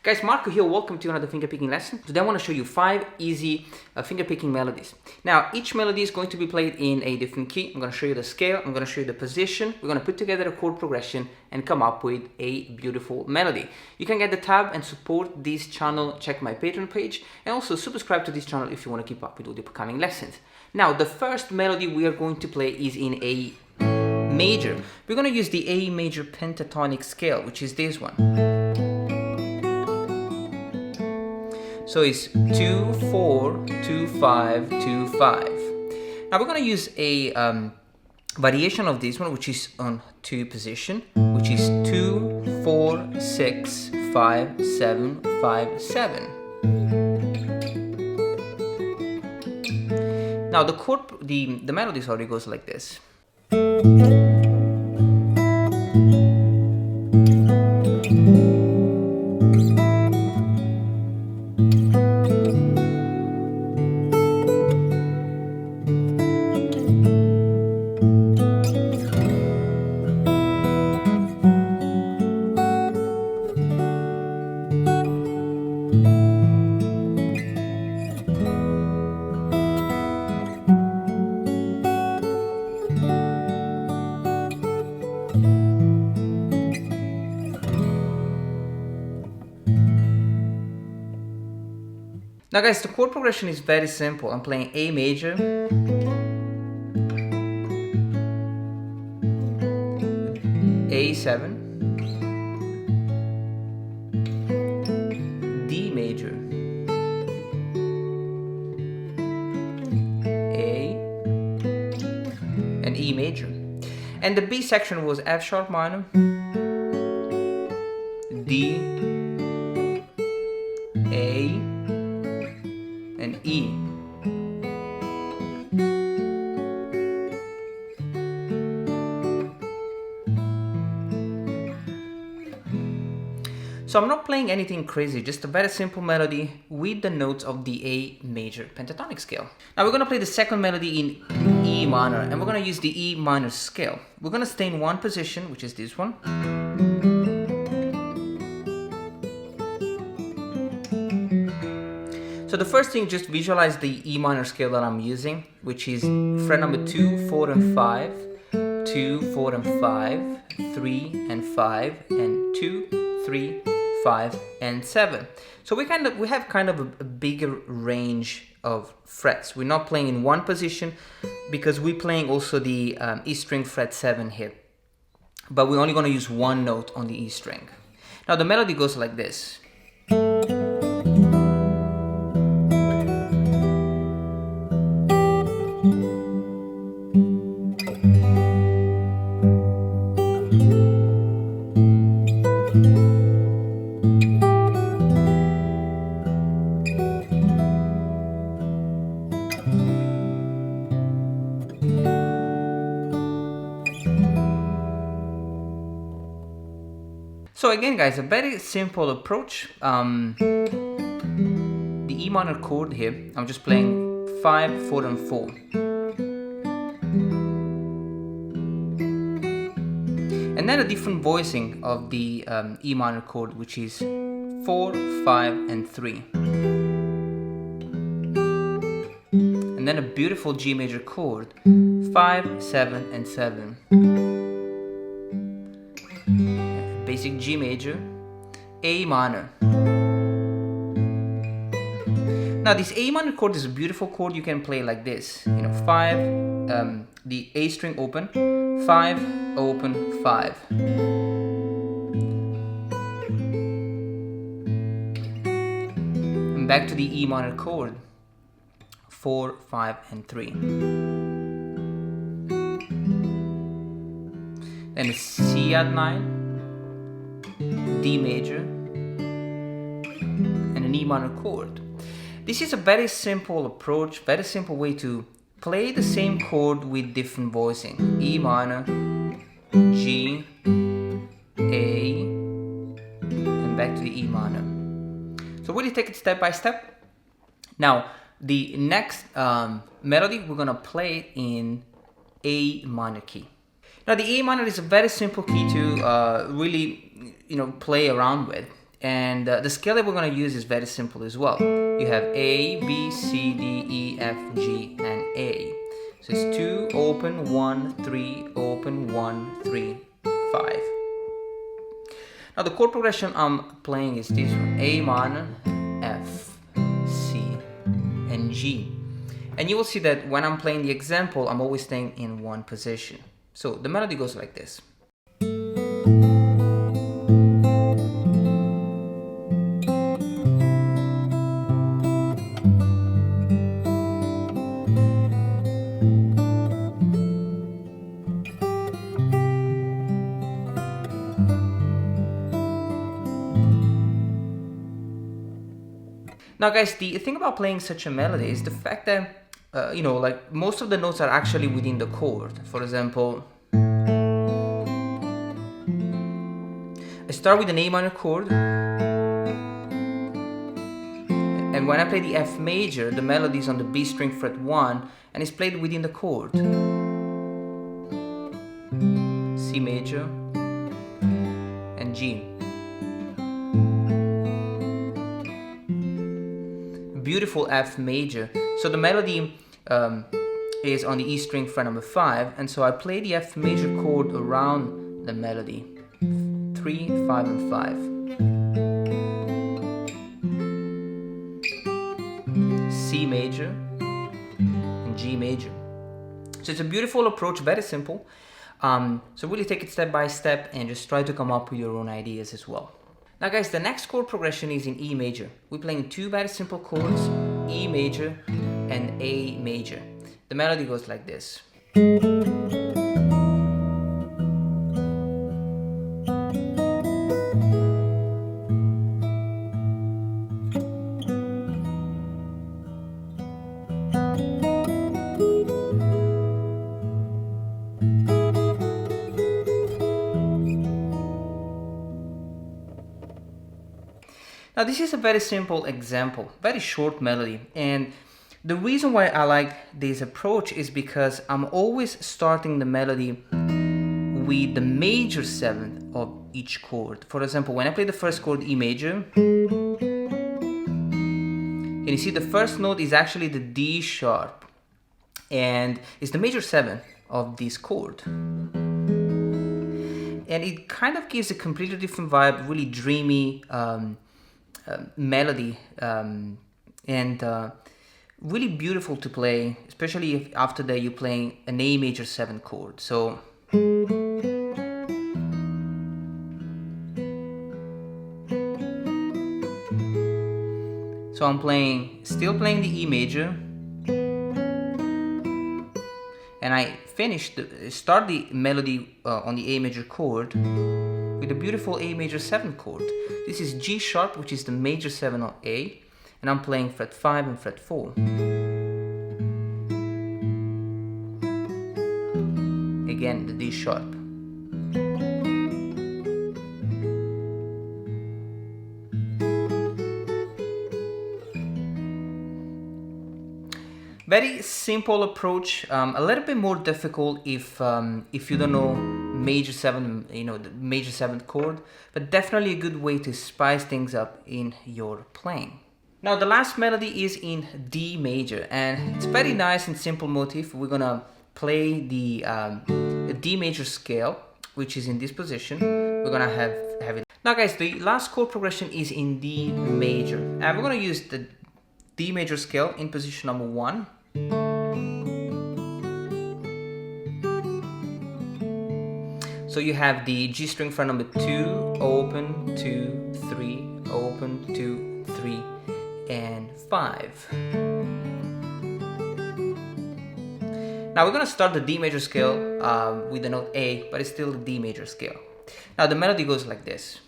Guys, Marco here, welcome to another fingerpicking lesson. Today I want to show you 5 easy fingerpicking melodies. Now, each melody is going to be played in a different key. I'm going to show you the scale, I'm going to show you the position, we're going to put together a chord progression and come up with a beautiful melody. You can get the tab and support this channel, check my Patreon page, and also subscribe to this channel if you want to keep up with all the upcoming lessons. Now, the first melody we are going to play is in A major. We're going to use the A major pentatonic scale, which is this one. So it's 2, 4, 2, 5, 2, 5. Now we're going to use a variation of this one, which is on 2 position, which is 2, 4, 6, 5, 7, 5, 7. Now the melody sorry goes like this. Now guys, the chord progression is very simple. I'm playing A major, A7, D major, A, and E major. And the B section was F sharp minor, D, A, and E. So I'm not playing anything crazy, just a very simple melody with the notes of the A major pentatonic scale. Now we're going to play the second melody in E minor, and we're going to use the E minor scale. We're going to stay in one position, which is this one. So the first thing, just visualize the E minor scale that I'm using, which is fret number 2, 4, and 5, 2, 4, and 5, 3, and 5, and 2, 3, 5, and 7. So we have kind of a bigger range of frets. We're not playing in one position because we're playing also the E string fret 7 here. But we're only going to use one note on the E string. Now the melody goes like this. So again guys, a very simple approach. The E minor chord here, I'm just playing 5, 4, and 4. And then a different voicing of the E minor chord, which is 4, 5, and 3. And then a beautiful G major chord, 5, 7, and 7. Basic G major, A minor. Now this A minor chord is a beautiful chord. You can play like this, 5, the A string open, 5, open, 5. And back to the E minor chord, 4, 5, and 3. Then a C add 9, D major, and an E minor chord. This is a very simple approach, very simple way to play the same chord with different voicing. E minor, G, A, and back to the E minor. So really take it step by step. Now, the next melody, we're gonna play it in A minor key. Now the A minor is a very simple key to really, play around with. And the scale that we're going to use is very simple as well. You have A, B, C, D, E, F, G, and A. So it's 2, open, 1, 3, open, 1, 3, 5. Now the chord progression I'm playing is this one: A minor, F, C, and G. And you will see that when I'm playing the example, I'm always staying in one position. So the melody goes like this. Now guys, the thing about playing such a melody is the fact that, like most of the notes are actually within the chord. For example, I start with an A minor chord, and when I play the F major, the melody is on the B string fret 1, and it's played within the chord. C major, and G. Beautiful F major. So the melody is on the E string fret number 5, and so I play the F major chord around the melody. 3, 5, and 5. C major and G major. So it's a beautiful approach, very simple. So really take it step by step and just try to come up with your own ideas as well. Now guys, the next chord progression is in E major. We're playing two very simple chords, E major and A major. The melody goes like this. Now this is a very simple example, very short melody, and the reason why I like this approach is because I'm always starting the melody with the major 7th of each chord. For example, when I play the first chord, E major, and you see the first note is actually the D sharp, and it's the major 7th of this chord. And it kind of gives a completely different vibe, really dreamy melody, and really beautiful to play, especially if after that you're playing an A major 7 chord. So I'm still playing the E major, and I start the melody on the A major chord with a beautiful A major 7 chord. This is G sharp, which is the major 7 of A, and I'm playing fret 5 and fret 4. Again, the D sharp. Very simple approach, a little bit more difficult if you don't know major 7, the major 7th chord, but definitely a good way to spice things up in your playing. Now the last melody is in D major, and it's very nice and simple motif. We're gonna play the D major scale, which is in this position. We're gonna have it. Now guys, the last chord progression is in D major, and we're gonna use the D major scale in position number 1. So you have the G string fret number 2, open, 2, 3, open, 2, 3, and 5. Now we're gonna start the D major scale with the note A, but it's still the D major scale. Now the melody goes like this.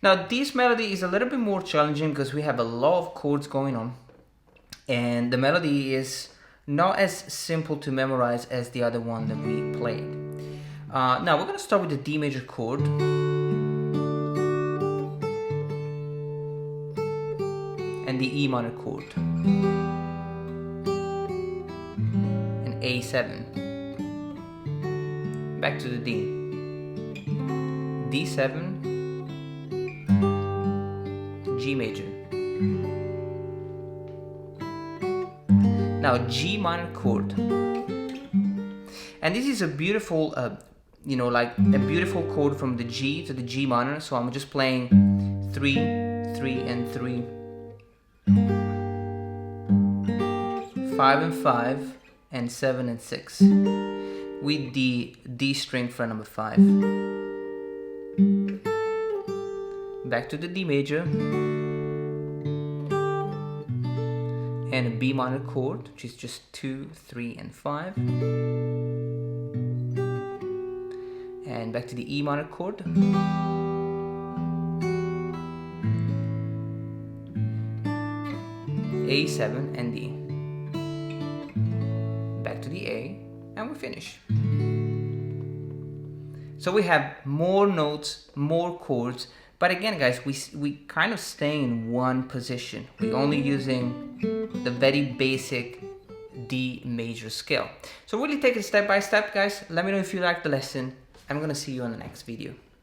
Now this melody is a little bit more challenging because we have a lot of chords going on, and the melody is not as simple to memorize as the other one that we played. Now we're going to start with the D major chord, and the E minor chord, and A7, back to the D, D7, G major. Now G minor chord, and this is a beautiful, you know, like a beautiful chord from the G to the G minor. So I'm just playing 3, 3, and 3, 5 and 5, and 7 and 6, with the D string fret number 5. Back to the D major, and a B minor chord, which is just 2, 3, and 5, and back to the E minor chord, A7 and D, back to the A, and we finish. So we have more notes, more chords, but again guys, we kind of stay in one position. We're only using the very basic D major scale. So really take it step by step, guys. Let me know if you like the lesson. I'm gonna see you on the next video.